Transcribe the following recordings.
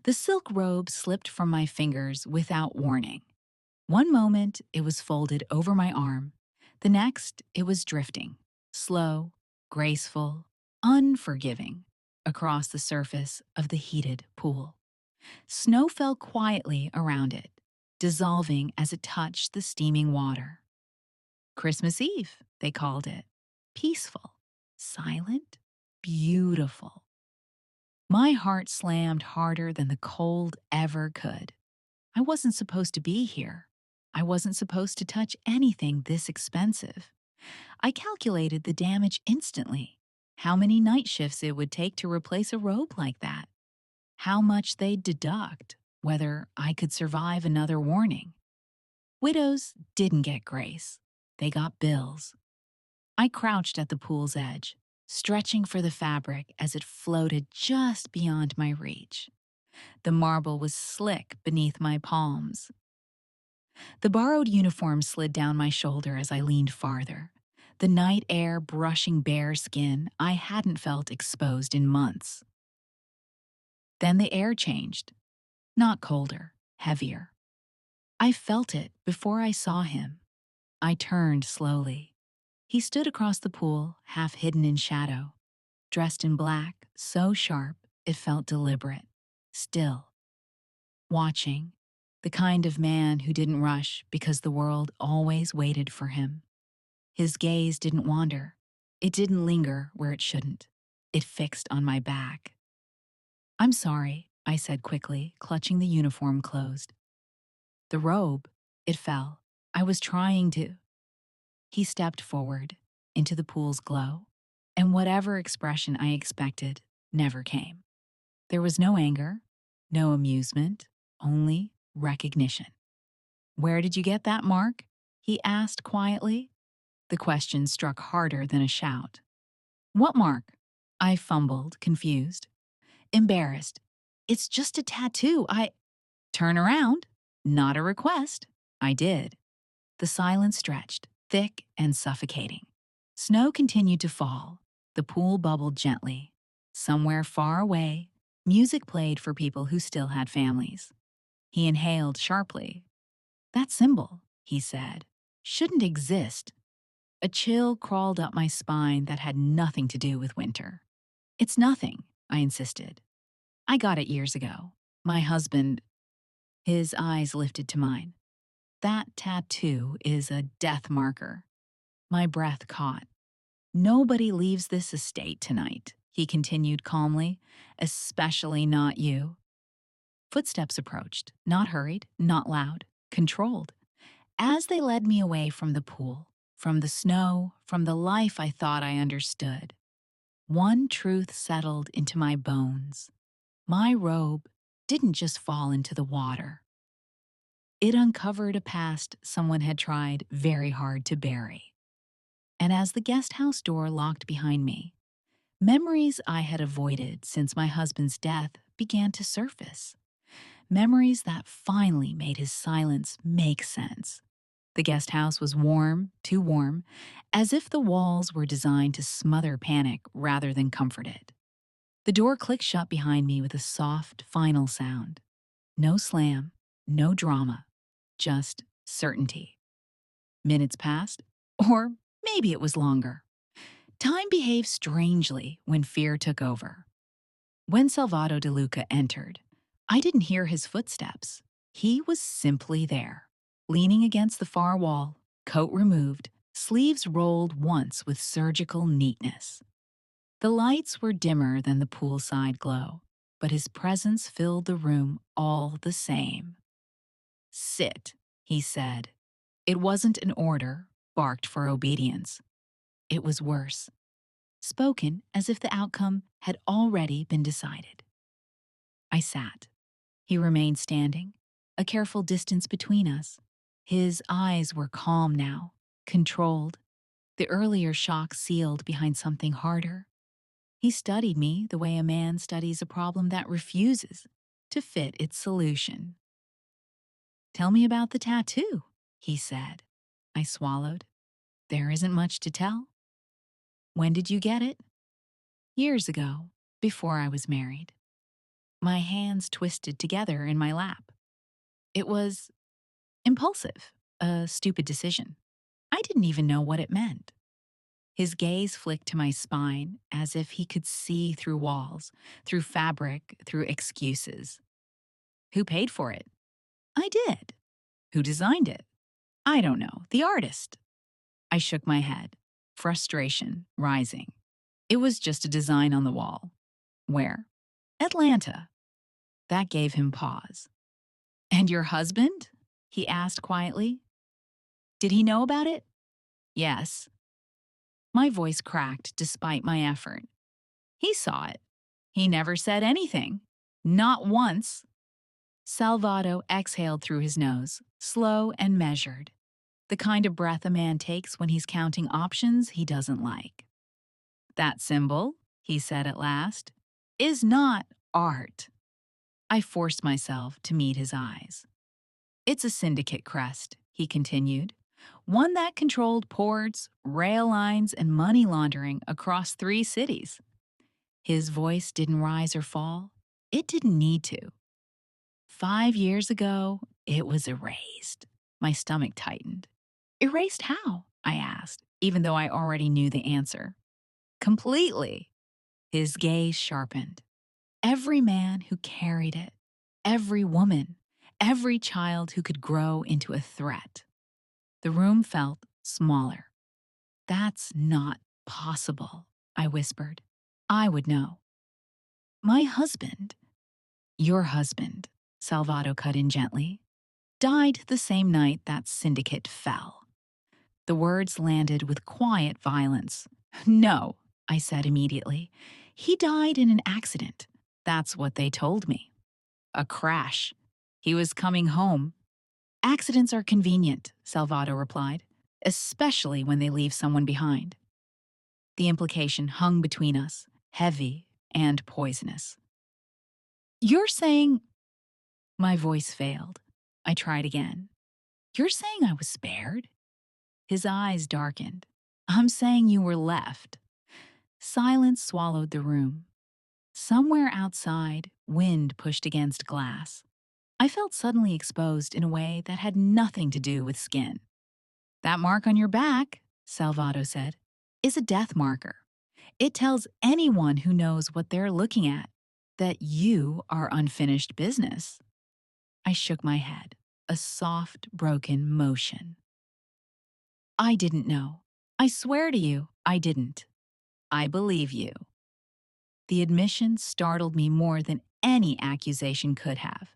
The silk robe slipped from my fingers without warning. One moment, it was folded over my arm. The next, it was drifting, slow, graceful, unforgiving, across the surface of the heated pool. Snow fell quietly around it, dissolving as it touched the steaming water. Christmas Eve, they called it. Peaceful, silent, beautiful. My heart slammed harder than the cold ever could. I wasn't supposed to be here. I wasn't supposed to touch anything this expensive. I calculated the damage instantly. How many night shifts it would take to replace a robe like that. How much they'd deduct, whether I could survive another warning. Widows didn't get grace. They got bills. I crouched at the pool's edge, stretching for the fabric as it floated just beyond my reach. The marble was slick beneath my palms. The borrowed uniform slid down my shoulder as I leaned farther, the night air brushing bare skin I hadn't felt exposed in months. Then the air changed, not colder, heavier. I felt it before I saw him. I turned slowly. He stood across the pool, half hidden in shadow, dressed in black, so sharp it felt deliberate, still, watching, the kind of man who didn't rush because the world always waited for him. His gaze didn't wander. It didn't linger where it shouldn't. It fixed on my back. "I'm sorry," I said quickly, clutching the uniform closed. The robe, it fell. I was trying to. He stepped forward into the pool's glow, and whatever expression I expected never came. There was no anger, no amusement, only recognition. "Where did you get that mark?" he asked quietly. The question struck harder than a shout. "What mark?" I fumbled, confused, embarrassed. "It's just a tattoo. Turn around. Not a request." I did. The silence stretched, thick and suffocating. Snow continued to fall. The pool bubbled gently. Somewhere far away, music played for people who still had families. He inhaled sharply. "That symbol," he said, "shouldn't exist." A chill crawled up my spine that had nothing to do with winter. "It's nothing," I insisted. "I got it years ago. My husband—" His eyes lifted to mine. "That tattoo is a death marker." My breath caught. "Nobody leaves this estate tonight," he continued calmly, "especially not you." Footsteps approached, not hurried, not loud, controlled. As they led me away from the pool, from the snow, from the life I thought I understood, one truth settled into my bones. My robe didn't just fall into the water. It uncovered a past someone had tried very hard to bury. And as the guest house door locked behind me, memories I had avoided since my husband's death began to surface. Memories that finally made his silence make sense. The guest house was warm, too warm, as if the walls were designed to smother panic rather than comfort it. The door clicked shut behind me with a soft, final sound. No slam, no drama, just certainty. Minutes passed, or maybe it was longer. Time behaved strangely when fear took over. When Salvado De Luca entered, I didn't hear his footsteps. He was simply there, leaning against the far wall, coat removed, sleeves rolled once with surgical neatness. The lights were dimmer than the poolside glow, but his presence filled the room all the same. "Sit," he said. It wasn't an order, barked for obedience. It was worse, spoken as if the outcome had already been decided. I sat. He remained standing, a careful distance between us. His eyes were calm now, controlled, the earlier shock sealed behind something harder. He studied me the way a man studies a problem that refuses to fit its solution. "Tell me about the tattoo," he said. I swallowed. "There isn't much to tell." "When did you get it?" "Years ago, before I was married." my hands twisted together in my lap. It was impulsive, a stupid decision. I didn't even know what it meant. His gaze flicked to my spine as if he could see through walls, through fabric, through excuses. Who paid for it? I did. Who designed it? I don't know. The artist. I shook my head, frustration rising. It was just a design on the wall. Where? Atlanta. That gave him pause. And your husband? He asked quietly. Did he know about it? Yes. My voice cracked despite my effort. He saw it. He never said anything. Not once. Salvado exhaled through his nose, slow and measured. The kind of breath a man takes when he's counting options he doesn't like. That symbol, he said at last, is not art. I forced myself to meet his eyes. It's a syndicate crest, he continued, one that controlled ports, rail lines, and money laundering across 3 cities. His voice didn't rise or fall. It didn't need to. 5 years ago, it was erased. My stomach tightened. Erased how? I asked, even though I already knew the answer. Completely. His gaze sharpened. Every man who carried it, every woman, every child who could grow into a threat. The room felt smaller. That's not possible, I whispered. I would know. My husband, your husband, Salvado cut in gently, died the same night that syndicate fell. The words landed with quiet violence. No, I said immediately. He died in an accident. That's what they told me. A crash. He was coming home. Accidents are convenient, Salvado replied, especially when they leave someone behind. The implication hung between us, heavy and poisonous. You're saying... My voice failed. I tried again. You're saying I was spared? His eyes darkened. I'm saying you were left. Silence swallowed the room. Somewhere outside, wind pushed against glass. I felt suddenly exposed in a way that had nothing to do with skin. That mark on your back, Salvado said, is a death marker. It tells anyone who knows what they're looking at that you are unfinished business. I shook my head, a soft, broken motion. I didn't know. I swear to you, I didn't. I believe you. The admission startled me more than any accusation could have.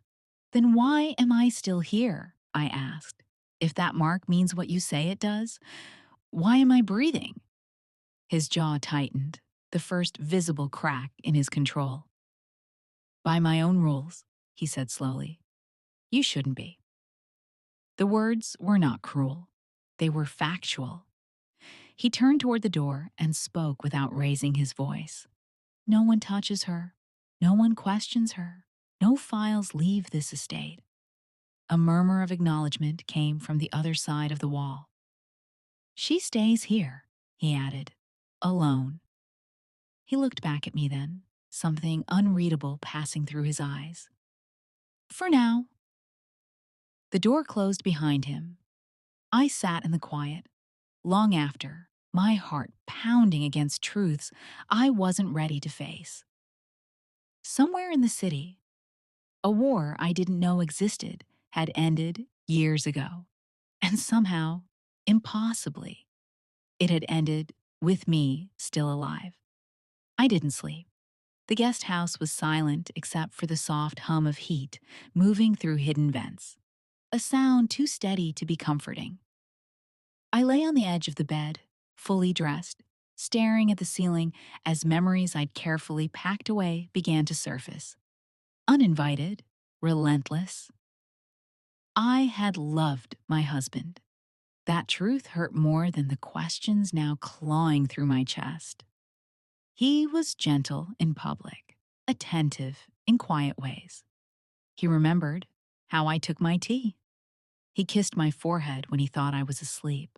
Then why am I still here? I asked. If that mark means what you say it does, why am I breathing? His jaw tightened, the first visible crack in his control. By my own rules, he said slowly. You shouldn't be. The words were not cruel. They were factual. He turned toward the door and spoke without raising his voice. No one touches her. No one questions her. No files leave this estate. A murmur of acknowledgement came from the other side of the wall. She stays here, he added, alone. He looked back at me then, something unreadable passing through his eyes. For now. The door closed behind him. I sat in the quiet, long after, my heart pounding against truths I wasn't ready to face. Somewhere in the city, a war I didn't know existed had ended years ago. And somehow, impossibly, it had ended with me still alive. I didn't sleep. The guest house was silent except for the soft hum of heat moving through hidden vents, a sound too steady to be comforting. I lay on the edge of the bed, fully dressed, staring at the ceiling as memories I'd carefully packed away began to surface. Uninvited, relentless. I had loved my husband. That truth hurt more than the questions now clawing through my chest. He was gentle in public, attentive in quiet ways. He remembered how I took my tea. He kissed my forehead when he thought I was asleep.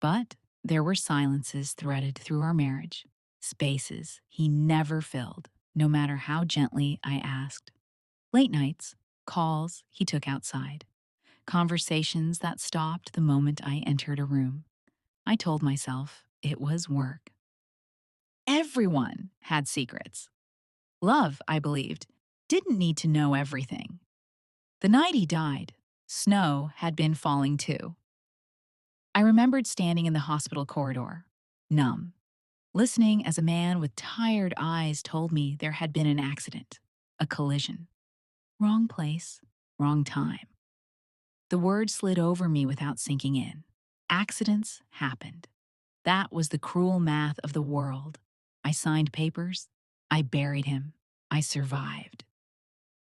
But there were silences threaded through our marriage, spaces he never filled. no matter how gently I asked. Late nights, calls he took outside, conversations that stopped the moment I entered a room. I told myself it was work. Everyone had secrets. Love, I believed, didn't need to know everything. The night he died, snow had been falling too. I remembered standing in the hospital corridor, numb, listening as a man with tired eyes told me there had been an accident, a collision. Wrong place, wrong time. The word slid over me without sinking in. Accidents happened. That was the cruel math of the world. I signed papers. I buried him. I survived.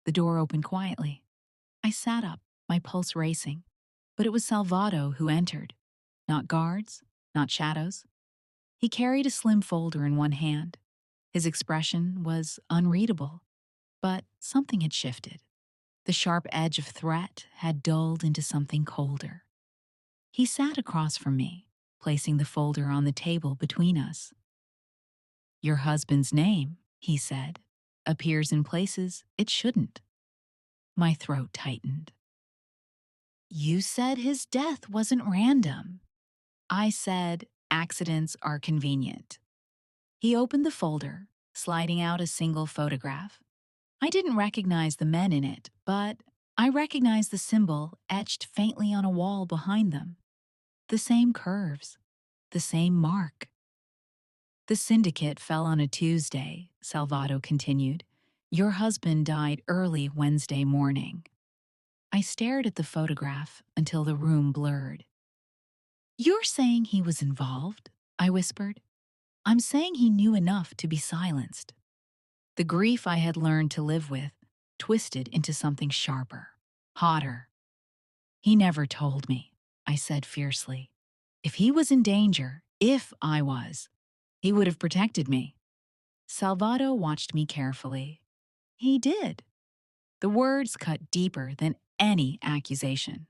The door opened quietly. I sat up, my pulse racing. But it was Salvado who entered. Not guards, not shadows. He carried a slim folder in one hand. His expression was unreadable, but something had shifted. The sharp edge of threat had dulled into something colder. He sat across from me, placing the folder on the table between us. Your husband's name, he said, appears in places it shouldn't. My throat tightened. You said his death wasn't random. I said accidents are convenient. He opened the folder, sliding out a single photograph. I didn't recognize the men in it, but I recognized the symbol etched faintly on a wall behind them. The same curves, the same mark. The syndicate fell on a Tuesday, Salvado continued. Your husband died early Wednesday morning. I stared at the photograph until the room blurred. You're saying he was involved? I whispered. I'm saying he knew enough to be silenced. The grief I had learned to live with twisted into something sharper, hotter. He never told me, I said fiercely. If he was in danger, if I was, he would have protected me. Salvado watched me carefully. He did. The words cut deeper than any accusation.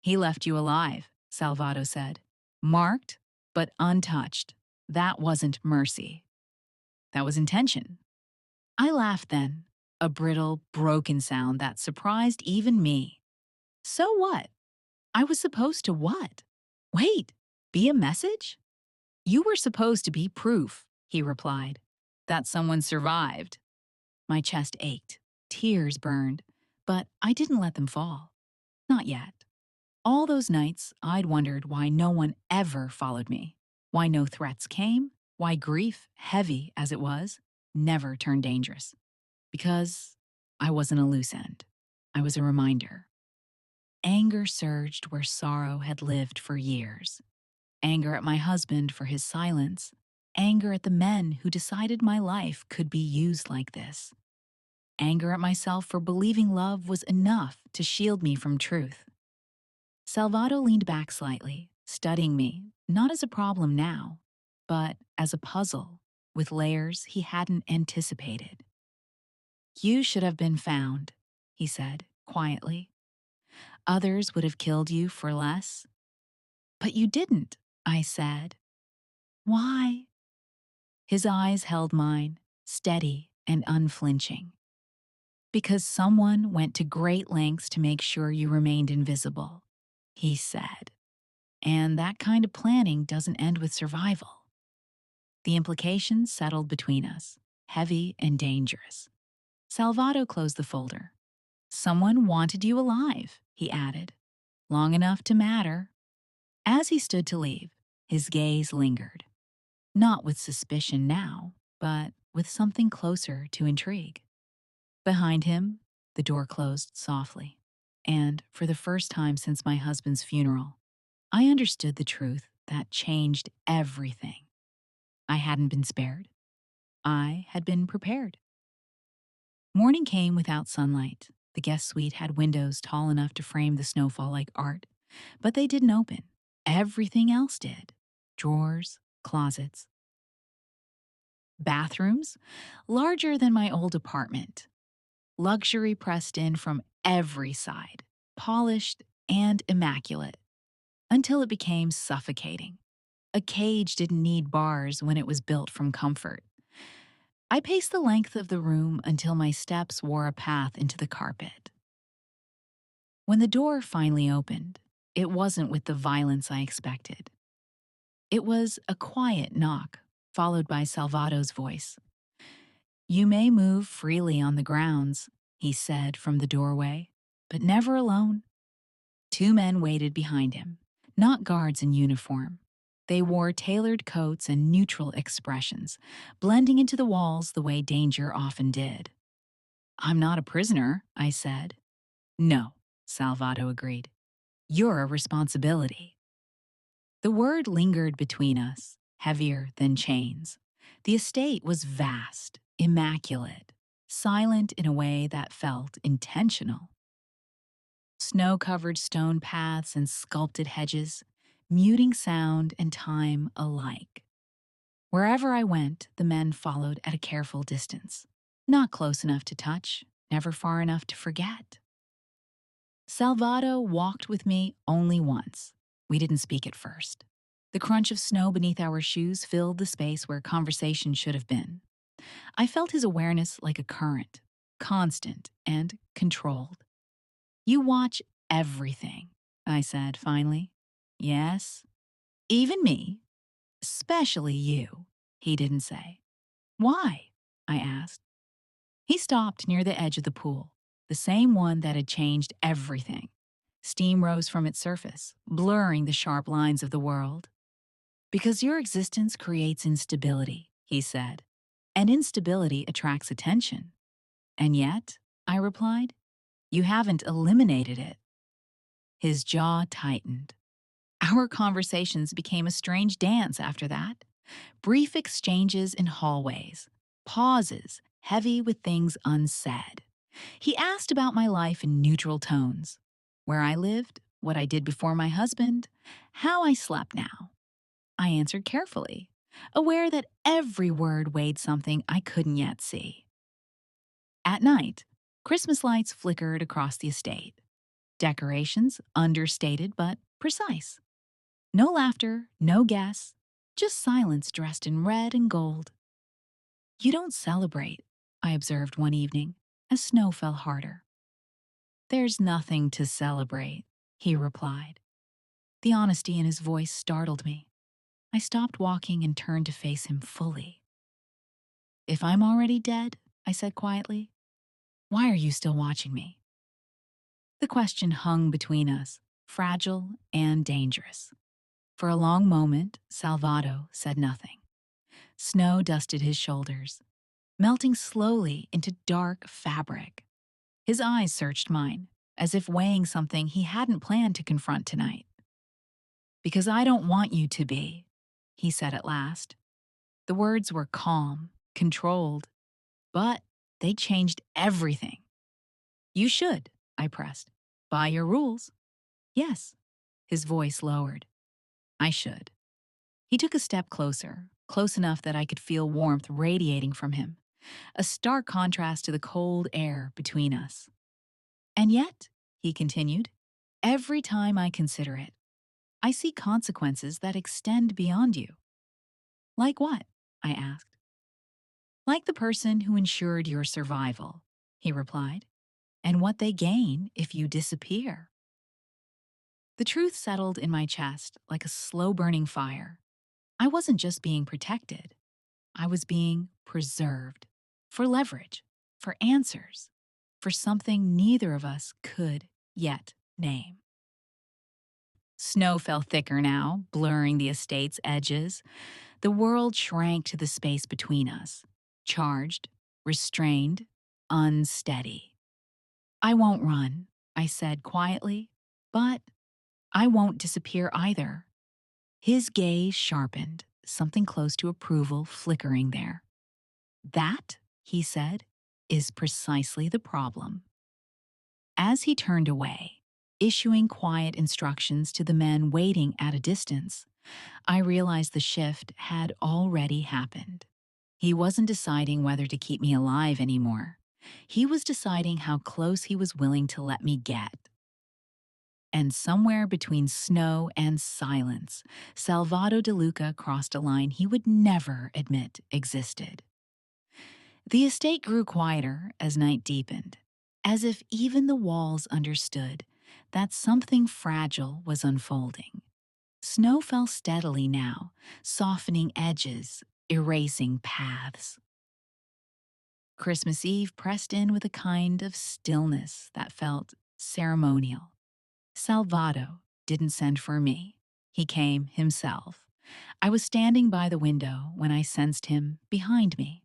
He left you alive, Salvado said. Marked, but untouched. That wasn't mercy. That was intention. I laughed then, a brittle, broken sound that surprised even me. So what? I was supposed to what? Wait, be a message? You were supposed to be proof, he replied, that someone survived. My chest ached, tears burned, but I didn't let them fall. Not yet. All those nights, I'd wondered why no one ever followed me, why no threats came, why grief, heavy as it was, never turned dangerous. Because I wasn't a loose end. I was a reminder. Anger surged where sorrow had lived for years. Anger at my husband for his silence. Anger at the men who decided my life could be used like this. Anger at myself for believing love was enough to shield me from truth. Salvado leaned back slightly, studying me, not as a problem now, but as a puzzle with layers he hadn't anticipated. You should have been found, he said, quietly. Others would have killed you for less. But you didn't, I said. Why? His eyes held mine, steady and unflinching. Because someone went to great lengths to make sure you remained invisible, he said. And that kind of planning doesn't end with survival. The implications settled between us, heavy and dangerous. Salvado closed the folder. Someone wanted you alive, he added. Long enough to matter. As he stood to leave, his gaze lingered. Not with suspicion now, but with something closer to intrigue. Behind him, the door closed softly. And for the first time since my husband's funeral, I understood the truth that changed everything. I hadn't been spared. I had been prepared. Morning came without sunlight. The guest suite had windows tall enough to frame the snowfall like art, but they didn't open. Everything else did. Drawers, closets. Bathrooms, larger than my old apartment. Luxury pressed in from every side, polished and immaculate, until it became suffocating. A cage didn't need bars when it was built from comfort. I paced the length of the room until my steps wore a path into the carpet. When the door finally opened, it wasn't with the violence I expected. It was a quiet knock, followed by Salvado's voice. "You may move freely on the grounds," he said from the doorway, "but never alone." Two men waited behind him, not guards in uniform. They wore tailored coats and neutral expressions, blending into the walls the way danger often did. "I'm not a prisoner," I said. "No," Salvado agreed. "You're a responsibility." The word lingered between us, heavier than chains. The estate was vast, immaculate, silent in a way that felt intentional. Snow-covered stone paths and sculpted hedges, muting sound and time alike. Wherever I went, the men followed at a careful distance. Not close enough to touch, never far enough to forget. Salvado walked with me only once. We didn't speak at first. The crunch of snow beneath our shoes filled the space where conversation should have been. I felt his awareness like a current, constant and controlled. "You watch everything," I said finally. "Yes, even me, especially you," he didn't say. "Why?" I asked. He stopped near the edge of the pool, the same one that had changed everything. Steam rose from its surface, blurring the sharp lines of the world. "Because your existence creates instability," he said, "and instability attracts attention. And yet," I replied, "you haven't eliminated it." His jaw tightened. Our conversations became a strange dance after that. Brief exchanges in hallways, pauses heavy with things unsaid. He asked about my life in neutral tones: where I lived, what I did before my husband, how I slept now. I answered carefully, aware that every word weighed something I couldn't yet see. At night, Christmas lights flickered across the estate. Decorations, understated but precise. No laughter, no guests, just silence dressed in red and gold. "You don't celebrate," I observed one evening, as snow fell harder. "There's nothing to celebrate," he replied. The honesty in his voice startled me. I stopped walking and turned to face him fully. "If I'm already dead," I said quietly, "why are you still watching me?" The question hung between us, fragile and dangerous. For a long moment, Salvado said nothing. Snow dusted his shoulders, melting slowly into dark fabric. His eyes searched mine, as if weighing something he hadn't planned to confront tonight. "Because I don't want you to be," he said at last. The words were calm, controlled, but they changed everything. "You should," I pressed. "By your rules." "Yes." His voice lowered. "I should." He took a step closer, close enough that I could feel warmth radiating from him, a stark contrast to the cold air between us. "And yet," he continued, "every time I consider it, I see consequences that extend beyond you." "Like what?" I asked. "Like the person who ensured your survival," he replied, "and what they gain if you disappear." The truth settled in my chest like a slow-burning fire. I wasn't just being protected. I was being preserved. For leverage, for answers, for something neither of us could yet name. Snow fell thicker now, blurring the estate's edges. The world shrank to the space between us, charged, restrained, unsteady. "I won't run," I said quietly, "but I won't disappear either." His gaze sharpened, something close to approval flickering there. "That," he said, "is precisely the problem." As he turned away, issuing quiet instructions to the men waiting at a distance, I realized the shift had already happened. He wasn't deciding whether to keep me alive anymore. He was deciding how close he was willing to let me get. And somewhere between snow and silence, Salvado De Luca crossed a line he would never admit existed. The estate grew quieter as night deepened, as if even the walls understood that something fragile was unfolding. Snow fell steadily now, softening edges, erasing paths. Christmas Eve pressed in with a kind of stillness that felt ceremonial. Salvado didn't send for me. He came himself. I was standing by the window when I sensed him behind me.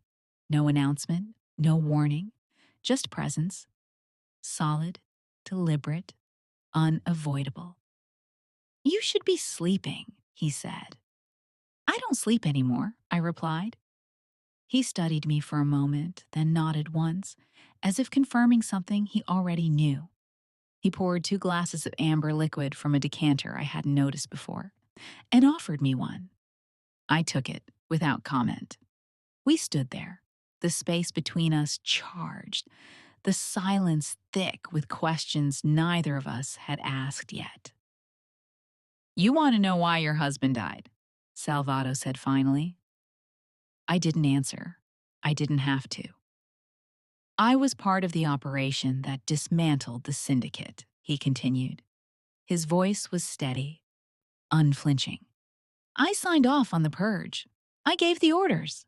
No announcement, no warning, just presence. Solid, deliberate, unavoidable. "You should be sleeping," he said. "I don't sleep anymore," I replied. He studied me for a moment, then nodded once, as if confirming something he already knew. He poured 2 glasses of amber liquid from a decanter I hadn't noticed before, and offered me one. I took it without comment. We stood there, the space between us charged, the silence thick with questions neither of us had asked yet. "You want to know why your husband died?" Salvado said finally. I didn't answer. I didn't have to. "I was part of the operation that dismantled the syndicate," he continued. His voice was steady, unflinching. "I signed off on the purge. I gave the orders."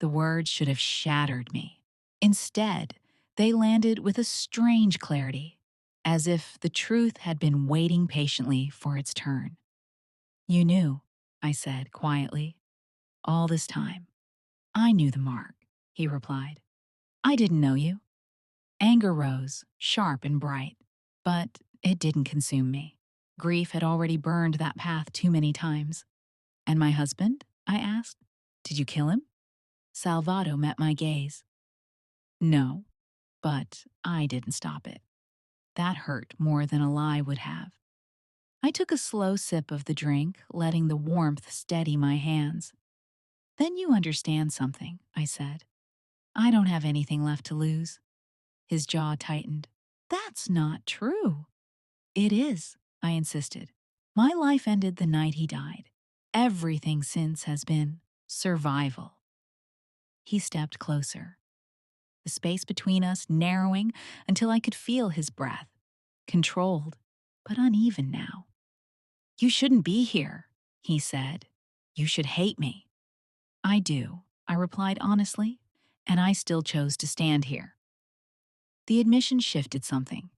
The words should have shattered me. Instead, they landed with a strange clarity, as if the truth had been waiting patiently for its turn. "You knew," I said quietly, "all this time." "I knew the mark," he replied. "I didn't know you." Anger rose, sharp and bright, but it didn't consume me. Grief had already burned that path too many times. "And my husband?" I asked. "Did you kill him?" Salvado met my gaze. "No, but I didn't stop it." That hurt more than a lie would have. I took a slow sip of the drink, letting the warmth steady my hands. "Then you understand something," I said. "I don't have anything left to lose." His jaw tightened. "That's not true." "It is," I insisted. "My life ended the night he died. Everything since has been survival." He stepped closer, the space between us narrowing until I could feel his breath, controlled but uneven now. "You shouldn't be here," he said. "You should hate me." "I do," I replied honestly, "and I still chose to stand here." The admission shifted something.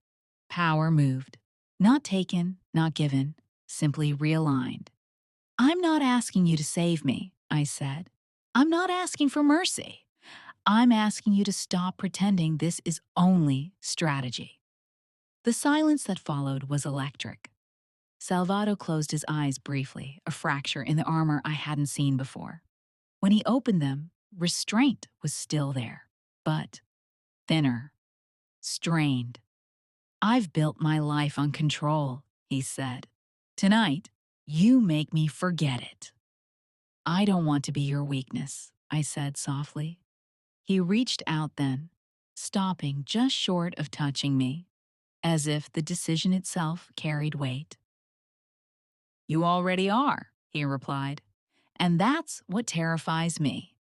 Power moved. Not taken, not given, simply realigned. "I'm not asking you to save me," I said. "I'm not asking for mercy. I'm asking you to stop pretending this is only strategy." The silence that followed was electric. Salvado closed his eyes briefly, a fracture in the armor I hadn't seen before. When he opened them, restraint was still there, but thinner, strained. "I've built my life on control," he said. "Tonight, you make me forget it." "I don't want to be your weakness," I said softly. He reached out then, stopping just short of touching me, as if the decision itself carried weight. "You already are," he replied, "and that's what terrifies me."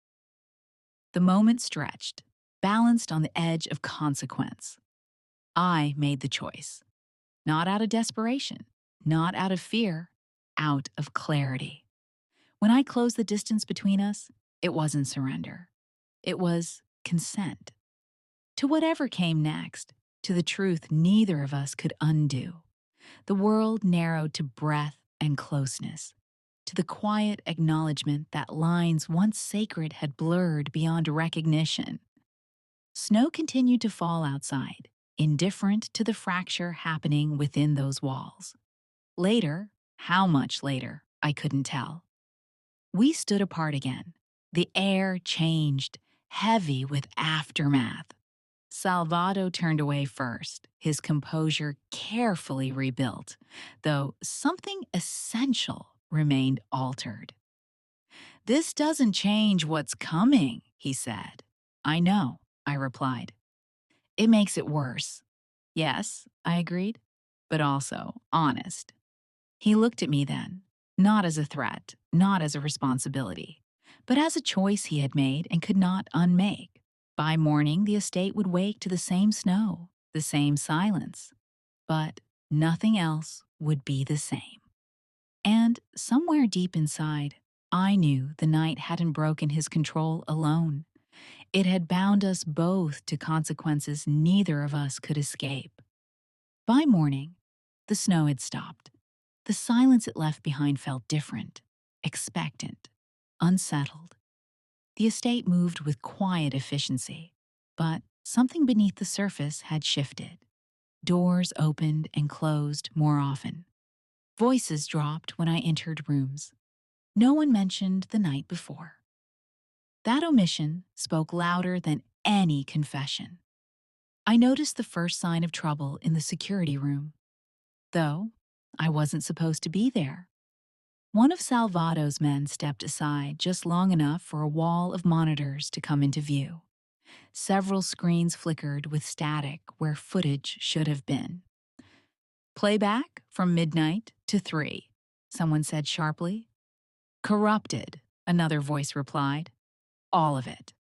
The moment stretched, balanced on the edge of consequence. I made the choice. Not out of desperation, not out of fear, out of clarity. When I closed the distance between us, it wasn't surrender. It was consent. To whatever came next, to the truth neither of us could undo. The world narrowed to breath and closeness, to the quiet acknowledgement that lines once sacred had blurred beyond recognition. Snow continued to fall outside, indifferent to the fracture happening within those walls. Later, how much later, I couldn't tell. We stood apart again. The air changed, heavy with aftermath. Salvado turned away first, his composure carefully rebuilt, though something essential remained altered. "This doesn't change what's coming," he said. "I know," I replied. "It makes it worse." "Yes," I agreed, "but also honest." He looked at me then, not as a threat, not as a responsibility, but as a choice he had made and could not unmake. By morning, the estate would wake to the same snow, the same silence, but nothing else would be the same. And somewhere deep inside, I knew the night hadn't broken his control alone. It had bound us both to consequences neither of us could escape. By morning, the snow had stopped. The silence it left behind felt different, expectant, unsettled. The estate moved with quiet efficiency, but something beneath the surface had shifted. Doors opened and closed more often. Voices dropped when I entered rooms. No one mentioned the night before. That omission spoke louder than any confession. I noticed the first sign of trouble in the security room, though I wasn't supposed to be there. One of Salvado's men stepped aside just long enough for a wall of monitors to come into view. Several screens flickered with static where footage should have been. Playback from midnight to 3, someone said sharply. Corrupted, another voice replied. All of it.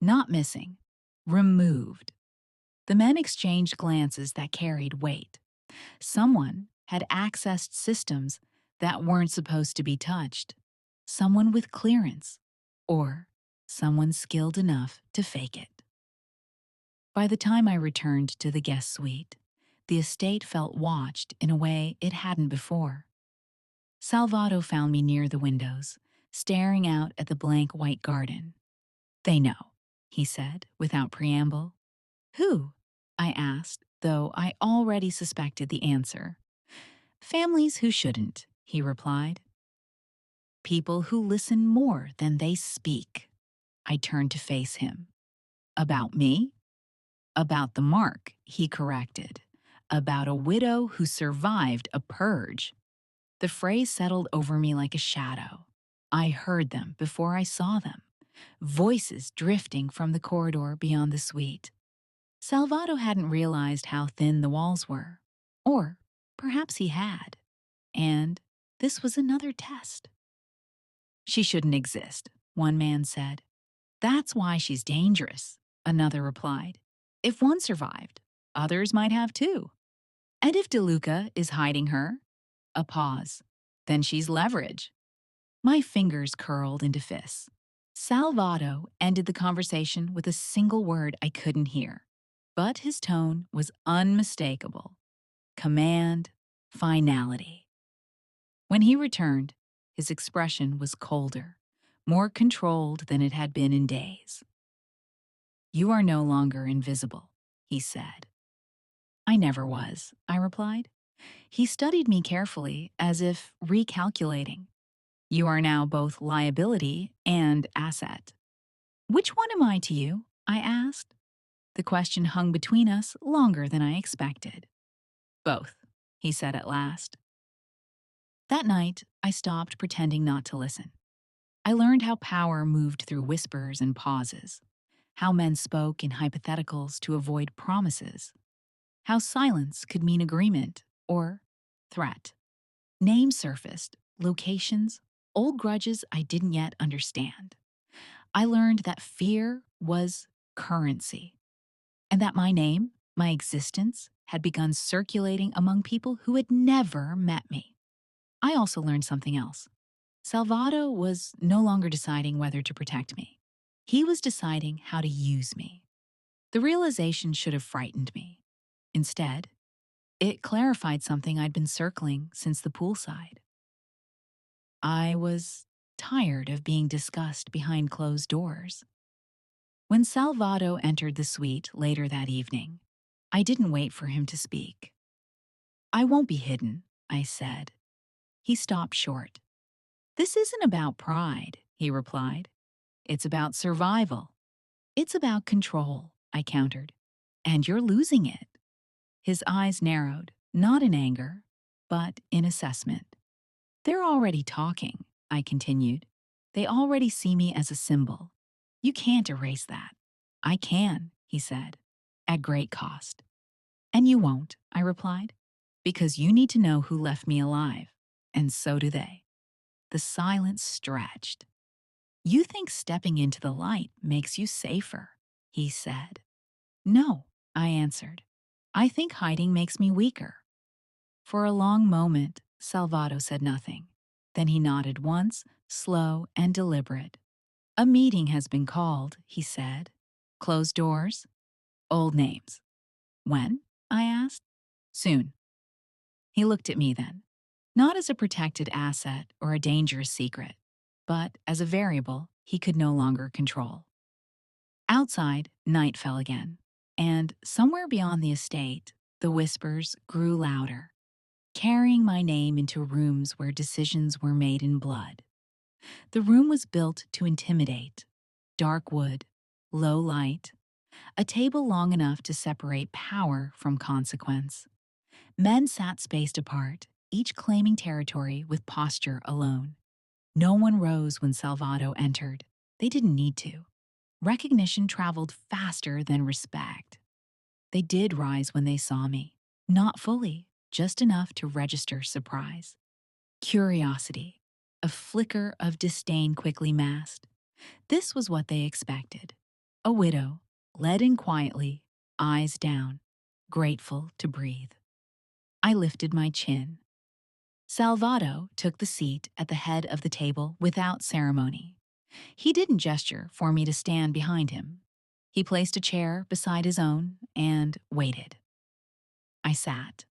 Not missing. Removed. The men exchanged glances that carried weight. Someone had accessed systems that weren't supposed to be touched. Someone with clearance. Or someone skilled enough to fake it. By the time I returned to the guest suite, the estate felt watched in a way it hadn't before. Salvado found me near the windows, staring out at the blank white garden. They know, he said, without preamble. Who? I asked, though I already suspected the answer. Families who shouldn't, he replied. People who listen more than they speak. I turned to face him. About me? About the mark, he corrected. About a widow who survived a purge. The phrase settled over me like a shadow. I heard them before I saw them. Voices drifting from the corridor beyond the suite. Salvado hadn't realized how thin the walls were. Or perhaps he had. And this was another test. She shouldn't exist, one man said. That's why she's dangerous, another replied. If one survived, others might have too. And if De Luca is hiding her? A pause. Then she's leverage. My fingers curled into fists. Salvado ended the conversation with a single word I couldn't hear. But his tone was unmistakable. Command, finality. When he returned, his expression was colder, more controlled than it had been in days. You are no longer invisible, he said. I never was, I replied. He studied me carefully, as if recalculating. You are now both liability and asset. Which one am I to you? I asked. The question hung between us longer than I expected. Both, he said at last. That night, I stopped pretending not to listen. I learned how power moved through whispers and pauses, how men spoke in hypotheticals to avoid promises, how silence could mean agreement or threat. Names surfaced, locations, old grudges I didn't yet understand. I learned that fear was currency, and that my name, my existence, had begun circulating among people who had never met me. I also learned something else. Salvado was no longer deciding whether to protect me. He was deciding how to use me. The realization should have frightened me. Instead, it clarified something I'd been circling since the poolside. I was tired of being discussed behind closed doors. When Salvado entered the suite later that evening, I didn't wait for him to speak. I won't be hidden, I said. He stopped short. This isn't about pride, he replied. It's about survival. It's about control, I countered. And you're losing it. His eyes narrowed, not in anger, but in assessment. They're already talking, I continued. They already see me as a symbol. You can't erase that. I can, he said, at great cost. And you won't, I replied, because you need to know who left me alive, and so do they. The silence stretched. You think stepping into the light makes you safer. he said. No, I answered. I think hiding makes me weaker. For a long moment, Salvado said nothing. Then he nodded once, slow and deliberate. A meeting has been called, he said. Closed doors? Old names. When? I asked. Soon. He looked at me then. Not as a protected asset or a dangerous secret, but as a variable he could no longer control. Outside, night fell again, and somewhere beyond the estate, the whispers grew louder, carrying my name into rooms where decisions were made in blood. The room was built to intimidate. Dark wood, low light, a table long enough to separate power from consequence. Men sat spaced apart, each claiming territory with posture alone. No one rose when Salvado entered. They didn't need to. Recognition traveled faster than respect. They did rise when they saw me. Not fully, just enough to register surprise. Curiosity. A flicker of disdain quickly masked. This was what they expected. A widow, led in quietly, eyes down, grateful to breathe. I lifted my chin. Salvado took the seat at the head of the table without ceremony. He didn't gesture for me to stand behind him. He placed a chair beside his own and waited. I sat.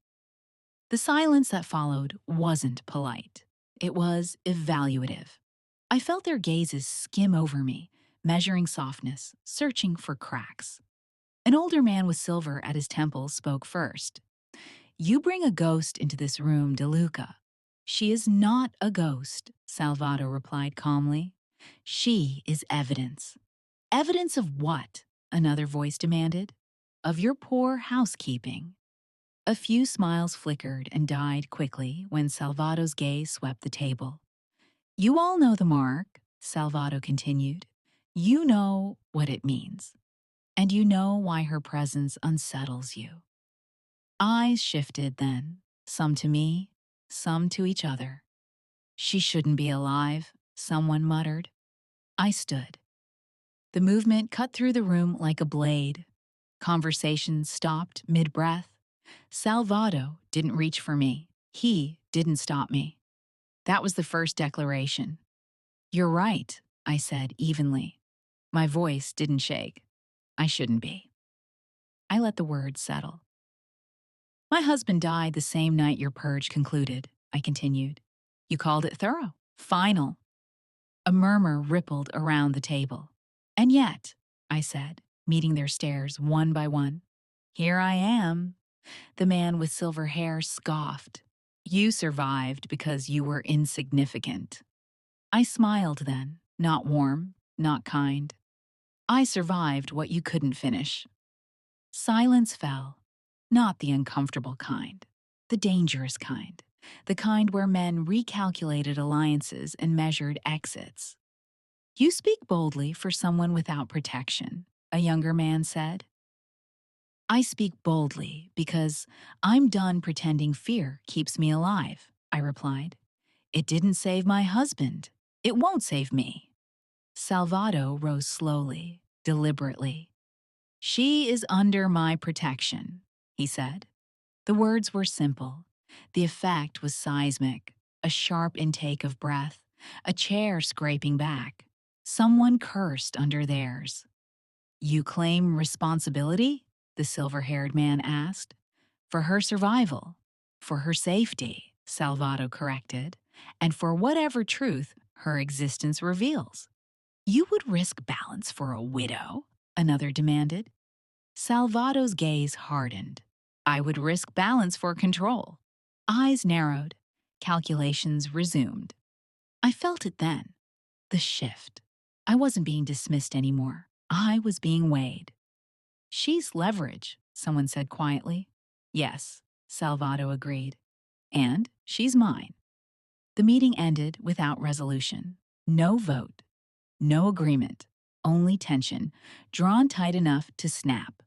The silence that followed wasn't polite. It was evaluative. I felt their gazes skim over me, measuring softness, searching for cracks. An older man with silver at his temples spoke first. You bring a ghost into this room, De Luca. She is not a ghost, Salvado replied calmly. She is evidence. Evidence of what? Another voice demanded. Of your poor housekeeping. A few smiles flickered and died quickly when Salvado's gaze swept the table. You all know the mark, Salvado continued. You know what it means. And you know why her presence unsettles you. Eyes shifted then, some to me, some to each other. She shouldn't be alive, someone muttered. I stood. The movement cut through the room like a blade. Conversation stopped mid-breath. Salvado didn't reach for me. He didn't stop me. That was the first declaration. You're right, I said evenly. My voice didn't shake. I shouldn't be. I let the words settle. My husband died the same night your purge concluded, I continued. You called it thorough, final. A murmur rippled around the table. And yet, I said, meeting their stares one by one, here I am. The man with silver hair scoffed. You survived because you were insignificant. I smiled then, not warm, not kind. I survived what you couldn't finish. Silence fell, not the uncomfortable kind, the dangerous kind, the kind where men recalculated alliances and measured exits. You speak boldly for someone without protection, a younger man said. I speak boldly because I'm done pretending fear keeps me alive, I replied. It didn't save my husband. It won't save me. Salvado rose slowly, deliberately. She is under my protection, he said. The words were simple. The effect was seismic, a sharp intake of breath, a chair scraping back. Someone cursed under theirs. You claim responsibility? The silver-haired man asked. For her survival, for her safety, Salvado corrected, and for whatever truth her existence reveals. You would risk balance for a widow? Another demanded. Salvado's gaze hardened. I would risk balance for control. Eyes narrowed. Calculations resumed. I felt it then. The shift. I wasn't being dismissed anymore. I was being weighed. She's leverage, someone said quietly. Yes, Salvado agreed. And she's mine. The meeting ended without resolution. No vote. No agreement. Only tension, drawn tight enough to snap.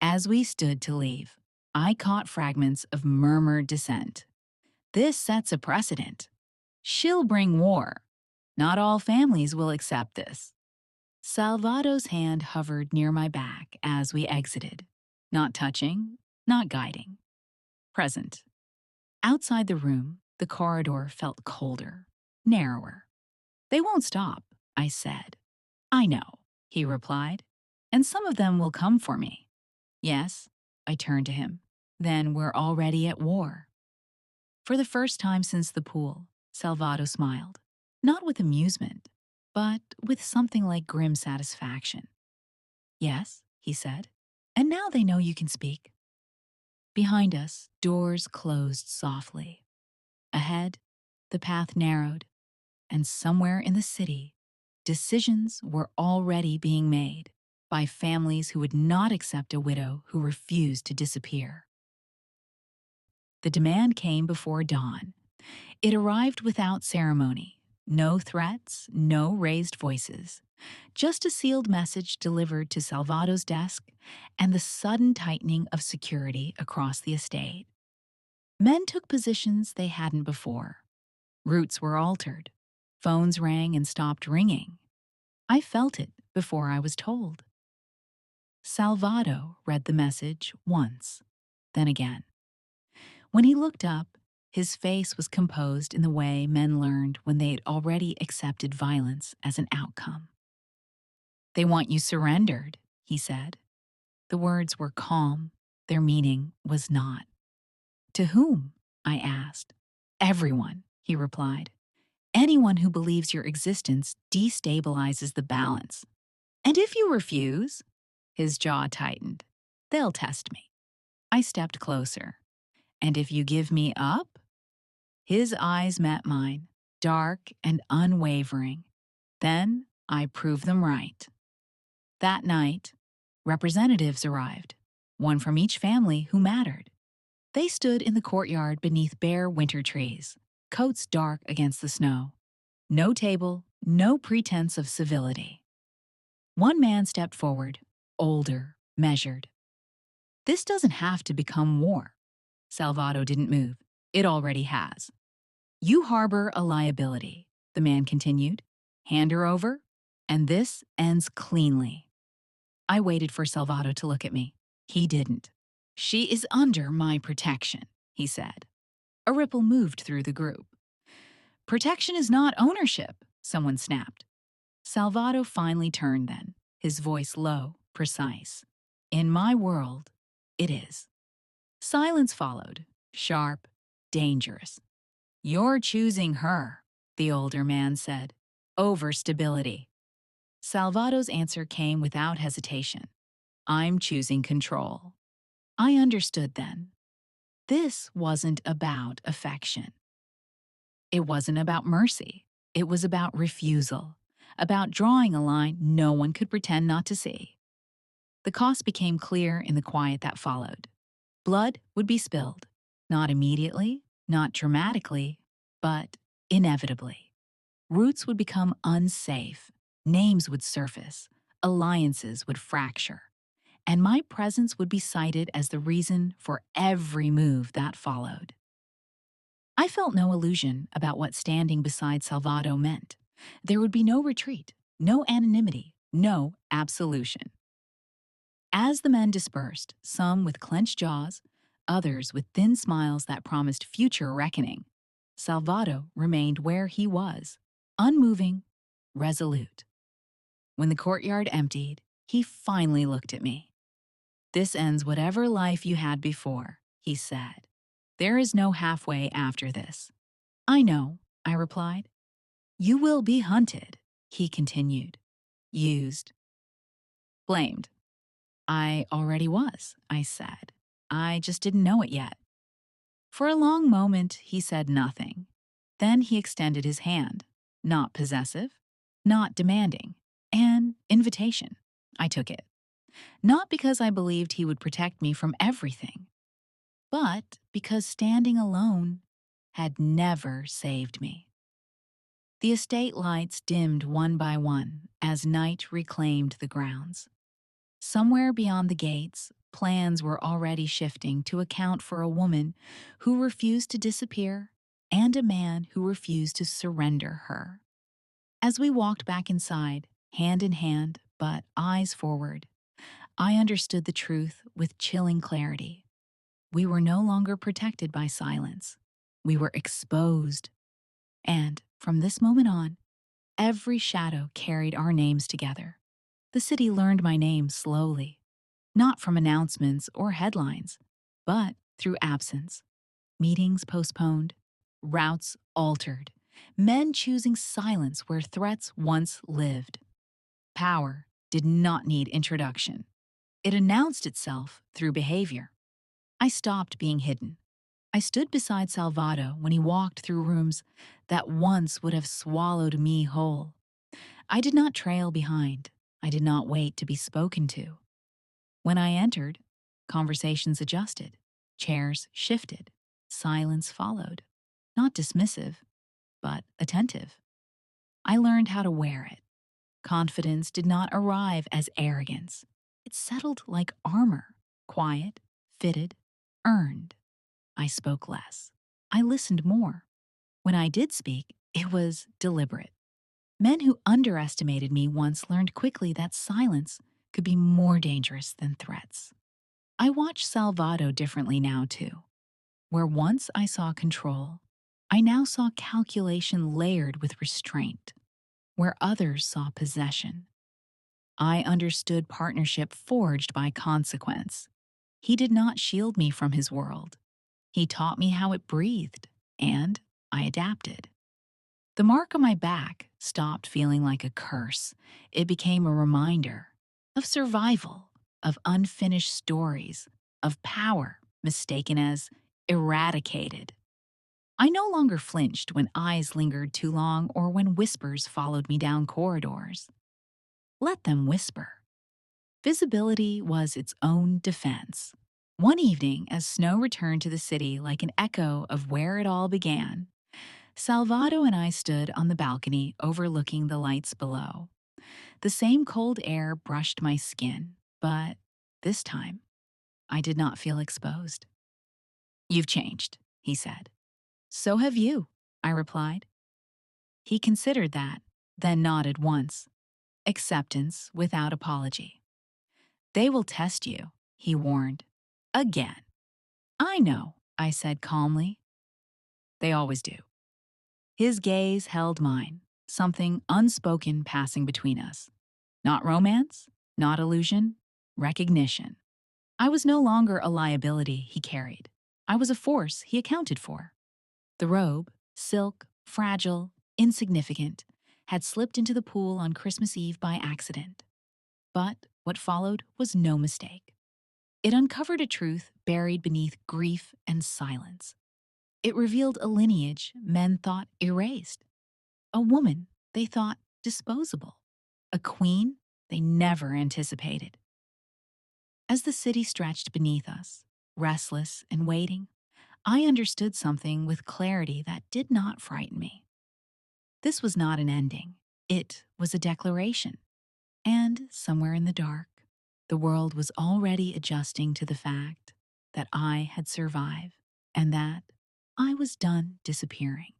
As we stood to leave, I caught fragments of murmured dissent. This sets a precedent. She'll bring war. Not all families will accept this. Salvado's hand hovered near my back as we exited. Not touching, not guiding. Present. Outside the room, the corridor felt colder, narrower. They won't stop, I said. I know, he replied. And some of them will come for me. Yes, I turned to him. Then we're already at war. For the first time since the pool, Salvado smiled. Not with amusement, but with something like grim satisfaction. Yes, he said. And now they know you can speak. Behind us, doors closed softly. Ahead, the path narrowed, and somewhere in the city, decisions were already being made by families who would not accept a widow who refused to disappear. The demand came before dawn. It arrived without ceremony. No threats, no raised voices. Just a sealed message delivered to Salvado's desk and the sudden tightening of security across the estate. Men took positions they hadn't before. Routes were altered. Phones rang and stopped ringing. I felt it before I was told. Salvado read the message once, then again. When he looked up, his face was composed in the way men learned when they had already accepted violence as an outcome. They want you surrendered, he said. The words were calm. Their meaning was not. To whom? I asked. Everyone, he replied. Anyone who believes your existence destabilizes the balance. And if you refuse? His jaw tightened. They'll test me. I stepped closer. And if you give me up? His eyes met mine, dark and unwavering. Then I proved them right. That night, representatives arrived, one from each family who mattered. They stood in the courtyard beneath bare winter trees, coats dark against the snow. No table, no pretense of civility. One man stepped forward, older, measured. This doesn't have to become war. Salvado didn't move. It already has. You harbor a liability, the man continued. Hand her over, and this ends cleanly. I waited for Salvado to look at me. He didn't. She is under my protection, he said. A ripple moved through the group. Protection is not ownership, someone snapped. Salvado finally turned then, his voice low, precise. In my world, it is. Silence followed, sharp, dangerous. You're choosing her, the older man said, over stability. Salvado's answer came without hesitation. I'm choosing control. I understood then. This wasn't about affection. It wasn't about mercy. It was about refusal, about drawing a line no one could pretend not to see. The cost became clear in the quiet that followed. Blood would be spilled, not immediately, not dramatically, but inevitably. Routes would become unsafe, names would surface, alliances would fracture, and my presence would be cited as the reason for every move that followed. I felt no illusion about what standing beside Salvado meant. There would be no retreat, no anonymity, no absolution. As the men dispersed, some with clenched jaws, others with thin smiles that promised future reckoning, Salvado remained where he was, unmoving, resolute. When the courtyard emptied, he finally looked at me. This ends whatever life you had before, he said. There is no halfway after this. I know, I replied. You will be hunted, he continued. Used. Blamed. I already was, I said. I just didn't know it yet. For a long moment, he said nothing. Then he extended his hand, not possessive, not demanding, an invitation. I took it. Not because I believed he would protect me from everything, but because standing alone had never saved me. The estate lights dimmed one by one as night reclaimed the grounds. Somewhere beyond the gates, plans were already shifting to account for a woman who refused to disappear and a man who refused to surrender her. As we walked back inside, hand in hand, but eyes forward. I understood the truth with chilling clarity. We were no longer protected by silence. We were exposed. And from this moment on, every shadow carried our names together. The city learned my name slowly, not from announcements or headlines, but through absence. Meetings postponed, routes altered, men choosing silence where threats once lived. Power did not need introduction. It announced itself through behavior. I stopped being hidden. I stood beside Salvado when he walked through rooms that once would have swallowed me whole. I did not trail behind. I did not wait to be spoken to. When I entered, conversations adjusted, chairs shifted, silence followed. Not dismissive, but attentive. I learned how to wear it. Confidence did not arrive as arrogance. It settled like armor, quiet, fitted, earned. I spoke less. I listened more. When I did speak, it was deliberate. Men who underestimated me once learned quickly that silence could be more dangerous than threats. I watch Salvado differently now, too. Where once I saw control, I now saw calculation layered with restraint. Where others saw possession, I understood partnership forged by consequence. He did not shield me from his world. He taught me how it breathed, and I adapted. The mark on my back stopped feeling like a curse. It became a reminder of survival, of unfinished stories, of power mistaken as eradicated. I no longer flinched when eyes lingered too long or when whispers followed me down corridors. Let them whisper. Visibility was its own defense. One evening, as snow returned to the city like an echo of where it all began, Salvado and I stood on the balcony overlooking the lights below. The same cold air brushed my skin, but this time, I did not feel exposed. "You've changed," he said. "So have you," I replied. He considered that, then nodded once. Acceptance without apology. "They will test you," he warned. "Again." "I know," I said calmly. "They always do." His gaze held mine, something unspoken passing between us. Not romance, not illusion, recognition. I was no longer a liability he carried. I was a force he accounted for. The robe, silk, fragile, insignificant, had slipped into the pool on Christmas Eve by accident. But what followed was no mistake. It uncovered a truth buried beneath grief and silence. It revealed a lineage men thought erased, a woman they thought disposable, a queen they never anticipated. As the city stretched beneath us, restless and waiting, I understood something with clarity that did not frighten me. This was not an ending. It was a declaration. And somewhere in the dark, the world was already adjusting to the fact that I had survived and that I was done disappearing.